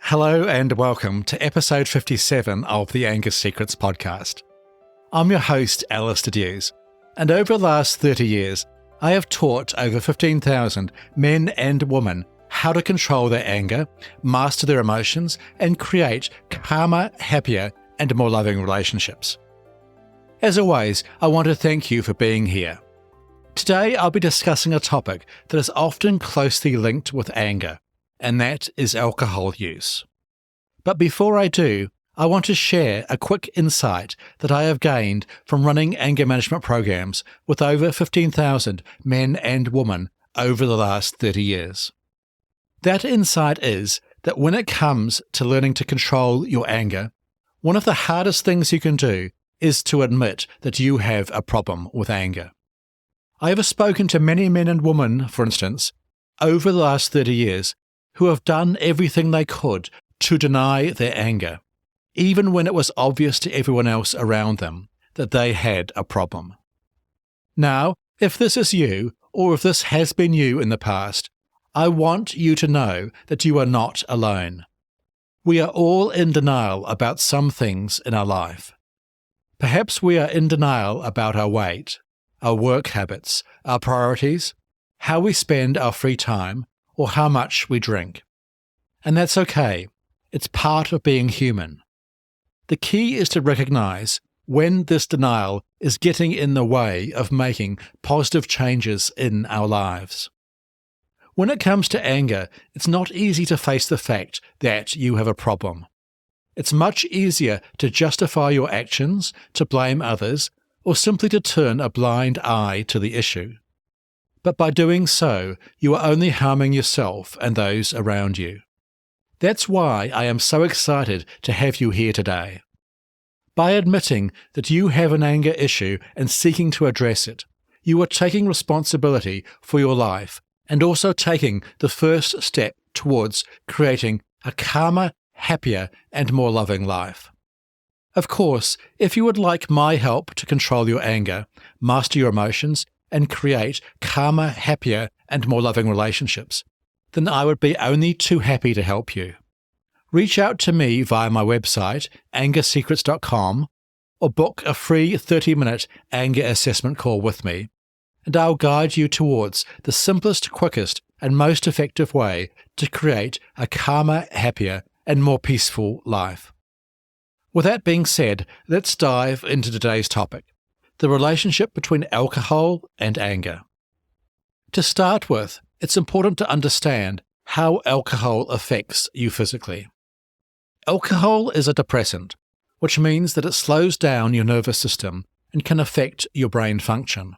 Hello and welcome to episode 57 of the Anger Secrets podcast. I'm your host, Alastair Duhs, and over the last 30 years, I have taught over 15,000 men and women how to control their anger, master their emotions, and create calmer, happier, and more loving relationships. As always, I want to thank you for being here. Today, I'll be discussing a topic that is often closely linked with anger, and that is alcohol use. But before I do, I want to share a quick insight that I have gained from running anger management programs with over 15,000 men and women over the last 30 years. That insight is that when it comes to learning to control your anger, one of the hardest things you can do is to admit that you have a problem with anger. I have spoken to many men and women, for instance, over the last 30 years, who have done everything they could to deny their anger, even when it was obvious to everyone else around them that they had a problem. Now, if this is you, or if this has been you in the past, I want you to know that you are not alone. We are all in denial about some things in our life. Perhaps we are in denial about our weight, our work habits, our priorities, how we spend our free time, or how much we drink. And that's okay. It's part of being human. The key is to recognize when this denial is getting in the way of making positive changes in our lives. When it comes to anger, it's not easy to face the fact that you have a problem. It's much easier to justify your actions, to blame others, or simply to turn a blind eye to the issue. But by doing so, you are only harming yourself and those around you. That's why I am so excited to have you here today. By admitting that you have an anger issue and seeking to address it, you are taking responsibility for your life and also taking the first step towards creating a calmer, happier, and more loving life. Of course, if you would like my help to control your anger, master your emotions, and create calmer, happier, and more loving relationships, then I would be only too happy to help you. Reach out to me via my website, angersecrets.com, or book a free 30-minute anger assessment call with me, and I'll guide you towards the simplest, quickest, and most effective way to create a calmer, happier, and more peaceful life. With that being said, let's dive into today's topic: the relationship between alcohol and anger. To start with, it's important to understand how alcohol affects you physically. Alcohol is a depressant, which means that it slows down your nervous system and can affect your brain function.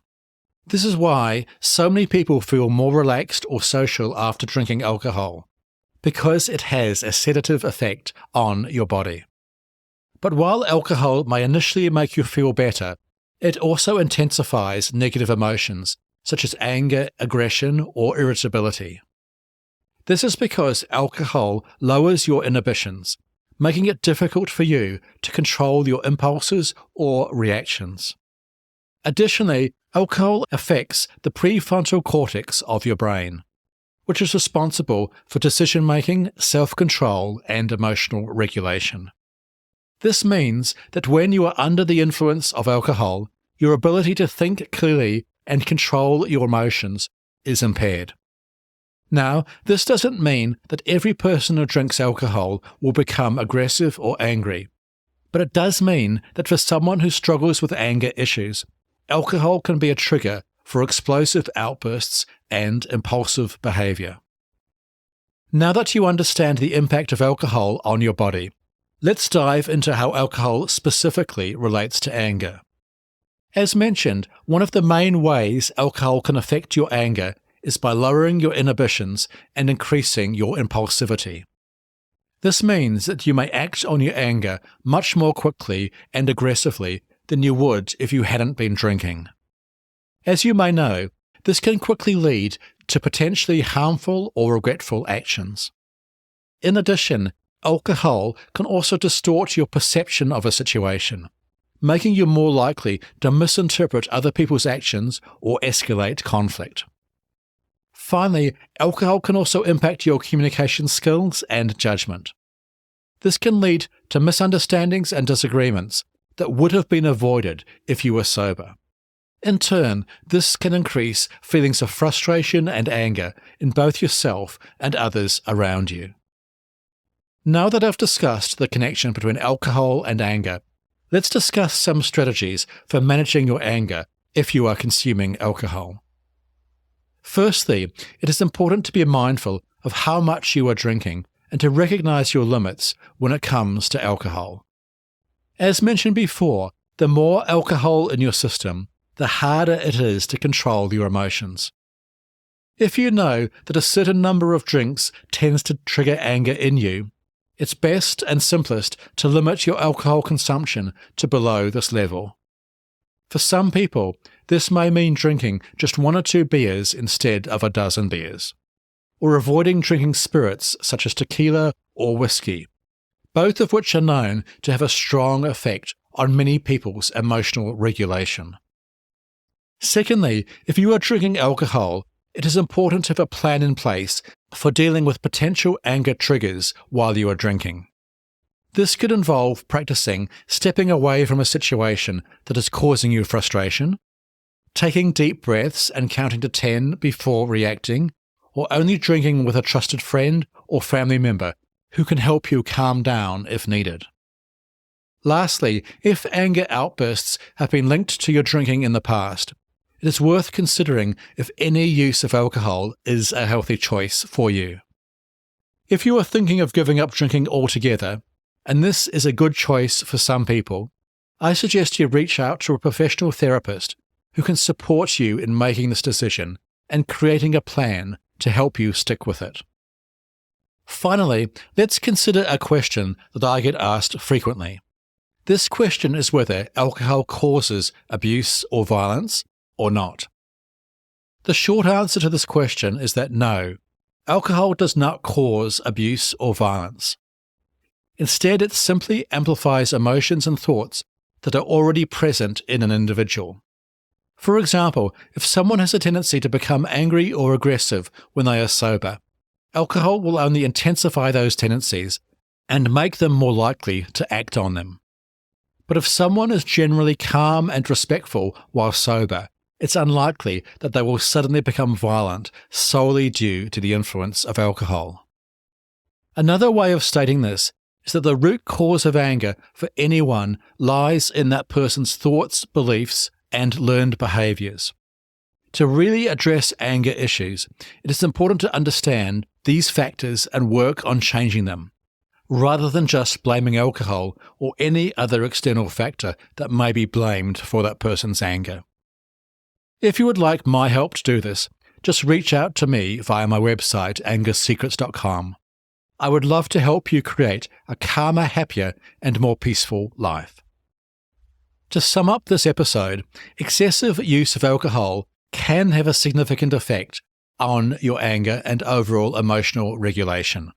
This is why so many people feel more relaxed or social after drinking alcohol, because it has a sedative effect on your body. But while alcohol may initially make you feel better, it also intensifies negative emotions, such as anger, aggression, or irritability. This is because alcohol lowers your inhibitions, making it difficult for you to control your impulses or reactions. Additionally, alcohol affects the prefrontal cortex of your brain, which is responsible for decision-making, self-control, and emotional regulation. This means that when you are under the influence of alcohol, your ability to think clearly and control your emotions is impaired. Now, this doesn't mean that every person who drinks alcohol will become aggressive or angry, but it does mean that for someone who struggles with anger issues, alcohol can be a trigger for explosive outbursts and impulsive behavior. Now that you understand the impact of alcohol on your body, let's dive into how alcohol specifically relates to anger. As mentioned, one of the main ways alcohol can affect your anger is by lowering your inhibitions and increasing your impulsivity. This means that you may act on your anger much more quickly and aggressively than you would if you hadn't been drinking. As you may know, this can quickly lead to potentially harmful or regretful actions. In addition, alcohol can also distort your perception of a situation, making you more likely to misinterpret other people's actions or escalate conflict. Finally, alcohol can also impact your communication skills and judgment. This can lead to misunderstandings and disagreements that would have been avoided if you were sober. In turn, this can increase feelings of frustration and anger in both yourself and others around you. Now that I've discussed the connection between alcohol and anger, let's discuss some strategies for managing your anger if you are consuming alcohol. Firstly, it is important to be mindful of how much you are drinking and to recognize your limits when it comes to alcohol. As mentioned before, the more alcohol in your system, the harder it is to control your emotions. If you know that a certain number of drinks tends to trigger anger in you, it's best and simplest to limit your alcohol consumption to below this level. For some people, this may mean drinking just 1 or 2 beers instead of a dozen beers, or avoiding drinking spirits such as tequila or whiskey, both of which are known to have a strong effect on many people's emotional regulation. Secondly, if you are drinking alcohol, it is important to have a plan in place for dealing with potential anger triggers while you are drinking. This could involve practicing stepping away from a situation that is causing you frustration, taking deep breaths and counting to 10 before reacting, or only drinking with a trusted friend or family member who can help you calm down if needed. Lastly, if anger outbursts have been linked to your drinking in the past, it is worth considering if any use of alcohol is a healthy choice for you. If you are thinking of giving up drinking altogether, and this is a good choice for some people, I suggest you reach out to a professional therapist who can support you in making this decision and creating a plan to help you stick with it. Finally, let's consider a question that I get asked frequently. This question is whether alcohol causes abuse or violence or not. The short answer to this question is that no, alcohol does not cause abuse or violence. Instead, it simply amplifies emotions and thoughts that are already present in an individual. For example, if someone has a tendency to become angry or aggressive when they are sober, alcohol will only intensify those tendencies and make them more likely to act on them. But if someone is generally calm and respectful while sober, it's unlikely that they will suddenly become violent solely due to the influence of alcohol. Another way of stating this is that the root cause of anger for anyone lies in that person's thoughts, beliefs, and learned behaviours. To really address anger issues, it is important to understand these factors and work on changing them, rather than just blaming alcohol or any other external factor that may be blamed for that person's anger. If you would like my help to do this, just reach out to me via my website, angersecrets.com. I would love to help you create a calmer, happier, and more peaceful life. To sum up this episode, excessive use of alcohol can have a significant effect on your anger and overall emotional regulation.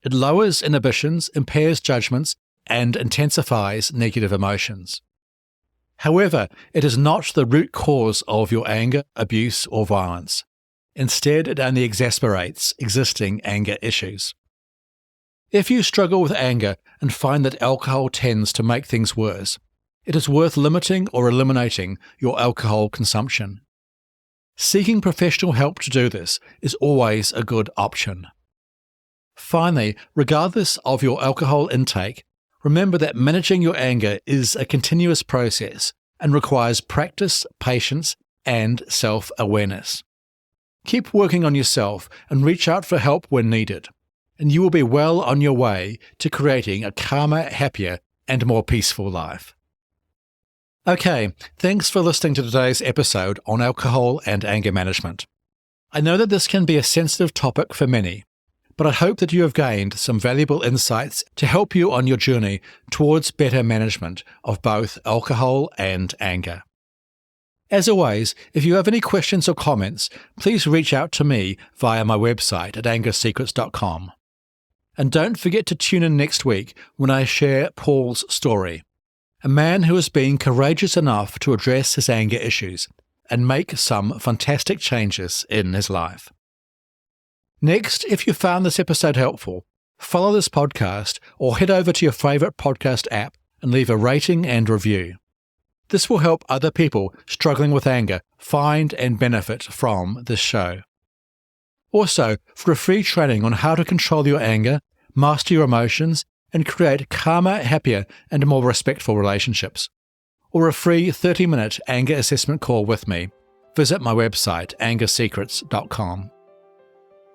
It lowers inhibitions, impairs judgments, and intensifies negative emotions. However, it is not the root cause of your anger, abuse, or violence. Instead, it only exacerbates existing anger issues. If you struggle with anger and find that alcohol tends to make things worse, it is worth limiting or eliminating your alcohol consumption. Seeking professional help to do this is always a good option. Finally, regardless of your alcohol intake, remember that managing your anger is a continuous process and requires practice, patience, and self-awareness. Keep working on yourself and reach out for help when needed, and you will be well on your way to creating a calmer, happier, and more peaceful life. Okay, thanks for listening to today's episode on alcohol and anger management. I know that this can be a sensitive topic for many, but I hope that you have gained some valuable insights to help you on your journey towards better management of both alcohol and anger. As always, if you have any questions or comments, please reach out to me via my website at angersecrets.com. And don't forget to tune in next week when I share Paul's story, a man who has been courageous enough to address his anger issues and make some fantastic changes in his life. Next, if you found this episode helpful, follow this podcast or head over to your favourite podcast app and leave a rating and review. This will help other people struggling with anger find and benefit from this show. Also, for a free training on how to control your anger, master your emotions, and create calmer, happier, and more respectful relationships, or a free 30-minute anger assessment call with me, visit my website, angersecrets.com.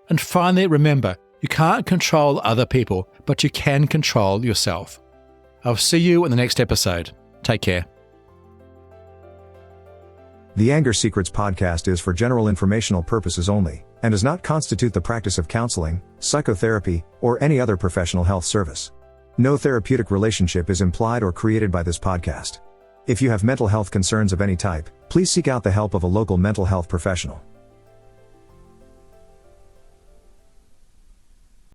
And finally, remember, you can't control other people, but you can control yourself. I'll see you in the next episode. Take care. The Anger Secrets podcast is for general informational purposes only, and does not constitute the practice of counseling, psychotherapy, or any other professional health service. No therapeutic relationship is implied or created by this podcast. If you have mental health concerns of any type, please seek out the help of a local mental health professional.